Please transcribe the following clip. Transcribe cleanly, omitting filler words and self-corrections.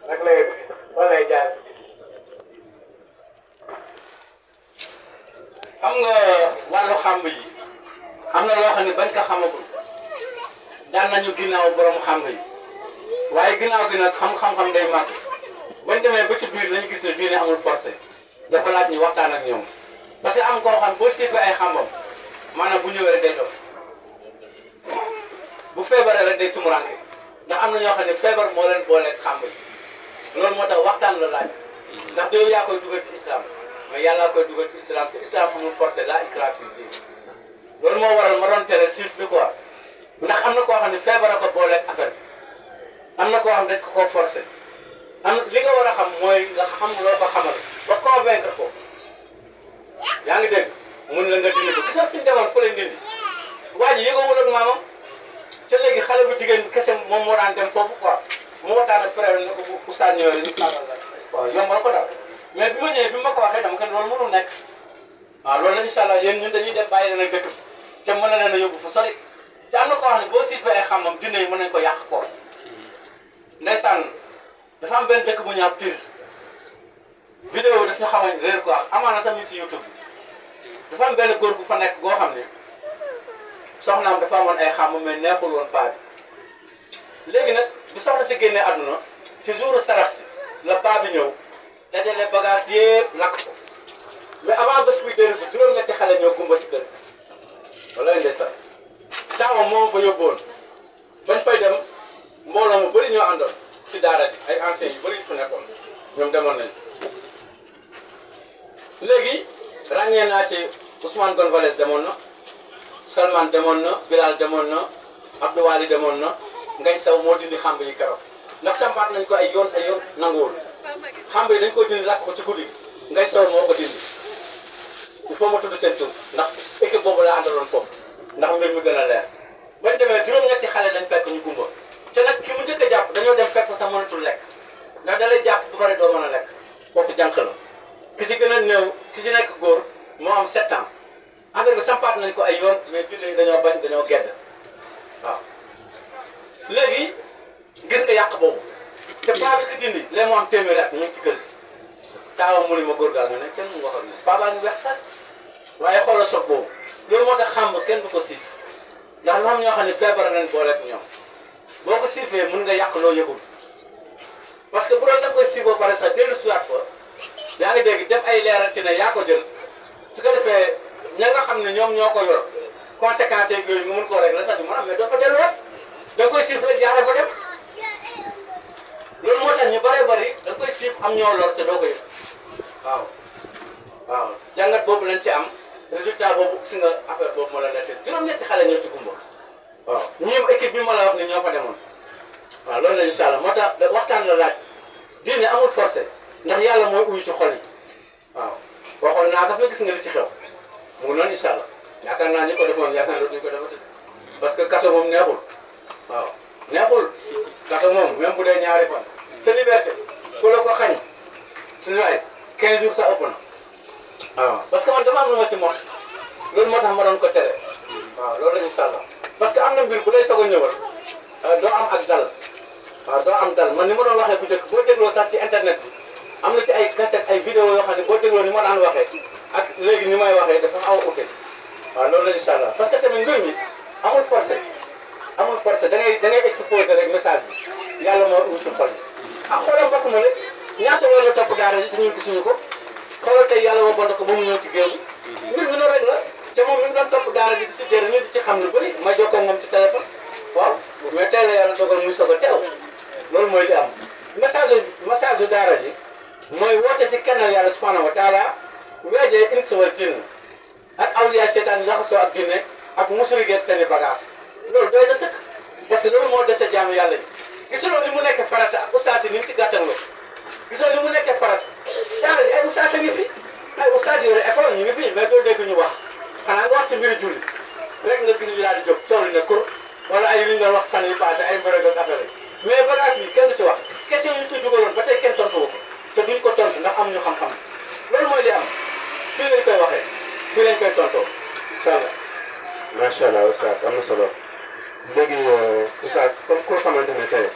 nag lay wala lay jaar. xam nga wàllu xàmb yi am na loo xam ne bañ ko xamagul daan nañu ginnaaw borom xàmb yi waaye ginnaaw gi nag xam-xam day màgg bañ demee ba ci biir lañu gis ne diine amul forcé dafa laaj ñu waxtaan ak ñoom parce que am koo xam boo siifee ay xàmbam maanaam bu ñëwee rek day dof bu feebaree rek day tumuranke ndax am na ñoo xam ne feebar moo leen booleeg xàmb yi loolu moo tax waxtaan la laaj ndax yow yaa koy dugal ci islam mais yàlla koy dugal ci islam te islam amul forcé la ikraha fi diin loolu moo waral ma doon tere siif bi quoi ndax am na koo xam ne feebar a ko booleeg affaire bi am na koo xam ne dañ ko koo forcé am li nga war a xam mooy nga xam loo ko xamal ba convaincre ko yaa ngi dégg mun la nga dindi ko gis nga fi ñu demoon fa leen dindi waa ji yëgawul ak maamam ca léegi xale bu jigéen bi kese moom moo daan dem foofu quoi mu waxtaan ak frère ne ko bu Oustaz ñëwee ñu xaaral la waaw yombal ko daal mais bi ma ñëwee bi ma ko waxee dama ko loolu mënul nekk waaw loolu la incha allah yéen ñun dañuy dem bàyyi leen ak dëkk te mën na leen a yóbbu fu sori te am na koo xam ne boo siifee ay xam-xam jinne yi mën nañu ko yàq ko ndeysaan dafa am benn dëkk bu ñaaw Pire vidéo daf ñu xaw a réer quoi amaana sax ñu ci YouTube dafa am benn góor bu fa nekk goo xam ne soxnaam dafa amoon ay xam mais neexul woon paa bi léegi nag bi soxna si génnee àdduna ci jouru sarax si la paa bi ñëw dajale bagage yëpp lakk ko mais avant bés buy dellu si juróom-ñetti xale ñoo gumba ci kër wala ndeysaan taawam moom fa yóbbuwoon bañ fay dem mbooloo mu bëri ñoo àndoon ci daara ji ay anciens yu bëri yu fa nekkoon ñoom demoon nañ léegi ràññee naa ci Ousmane Gonzalez demoon na Salman demoon na Bilal demoon na Abdou Wali demoon na Ngañ Saw moo dindi xàmb yi keroog ndax sampaat nañ ko ay yoon nanguwul xàmb yi dañ ko dindi lakk ko ci guddi gi Ngañ Saw moo ko dindi il faut ma tudd seen tur ndax équipe boobu laa àndaloon foofu ndax mbir mi gën a leer bañ demee juróom-ñetti xale dañ fekk ñu gumba te nag ki mu njëkk a jàpp dañoo dem fekk sax mënatul lekk ndax da lay jàpp bu pare doo mën a lekk kooku jànq la ki ci gën a néew ki ci nekk góor moo am 7 ans affaire bi sampaat nañ ko ay yoon mais julli yi dañoo bañ dañoo gedd waaw léegi gis nga yàq boobu te paa bi ki dindi lee moo am téeméeri at ñu ngi ci kër gi taawam mu ni ma góor gaa nga ne kenn mu waxoon ne paa baa ngi weex sax waaye xoolal soog boobu loolu moo tax xàmb kenn du ko siif ndax lu am ñoo xam ne feebar nañ booleeg ñoom boo ko siifee mën nga yàq loo yëgul parce que bu doon da koy siif ba pare sax dellu siwaat ko yaa ngi dégg def ay leeral ci ne yaa ko jël su ko defee ña nga xam ne ñoom ñoo ko yor conséquences yeeg yooyu nga mën koo régler sax du mën a mais doo fa delluwaat da nga koy siif rek jaaree fa dem loolu moo tax ñu bëree bëri da nga koy siif am ñoo lor te doo ko yëg waaw jàngat boobu lañ ci am résultat boobu si nga affaire boobu moo la nettali juróom-ñetti xale ñoo ci gumba waaw ñoom équipe bi ma la wax ni ñoo fa demoon waaw loolu la incha allah moo tax waxtaan la laaj diine amul forcé ndax yàlla mooy uyu ci xol yi waaw waxoon naa ko fa gis nga li ci xew mu ngi noonu incha allah yaakaar naa ñi ko defoon yaakaar naa dootuñu ko defati parce que kaso moom neexul waaw neexul kaso moom même bu dee ñaari fan sa liberté ku la ko xañ suñu waay 15 jours sax ëpp na waaw parce que man dama am lu ma ci mos loolu moo tax ma doon ko tere waaw loolu la ñu sàlla parce que am na mbir bu lay soog a ñëwal doo am ak dal waaw doo am dal man ni ma doon waxee bu njëkk boo dégloo sax ci internet bi am na ci ay cassette ay vidéo yoo xam ne boo dégloo ni ma daan waxee ak léegi ni may waxee dafa xaw a ute waaw loolu la incha allah parce que tamit mbir mi amul forcé da ngay exposé rek message bi yàlla moo uti xol yi ah xoolal mbokk ma rek ñaata woon la topp daara ji te ñun gisuñu ko xoolal tey yàlla moo bond ko ba mu ñëw ci géew bi mbir mi noonu rek la te moom mi ngi doon topp daara ji di ci jëriñu di ci xam lu bëri ma jokkoo moom ci téléphone waaw mais tey la yàlla dogal muy soog a teew loolu mooy li am message yu daara ji mooy woote ci kennal yàlla subhanahu wa taala weejee insi wal jinn ak awliya seytaan yi jaxasoo ak jinne ak musrigeet seen i bagage loolu doy na sëkk parce que loolu moo dese jaamu yàlla yi gisuloo ni mu nekk farata ak ustaas yi ni mu ci gàttanloo gisoo ni mu nekkee farata daara ji ay ustaas a ngi fi ay ustaas yore école ñu ngi fi mais doo dégg ñu wax xanaa nga wax ci mbiri julli rek nga gis ñu daal di jóg tool ne kur wala ay li ñu doon wax fan yi passé ay mbërëg ak affaire yi mais bagage bi kenn du ci wax question yi ñu ci dugaloon ba tey kenn tontu ko te duñ ko tontu ndax amuñu xam-xam loolu mooy li am fii lañ koy waxee fii lañ koy tontoo incha allah. macha allah oustaz am na solo léegi oustaz comme koo xamante ne tey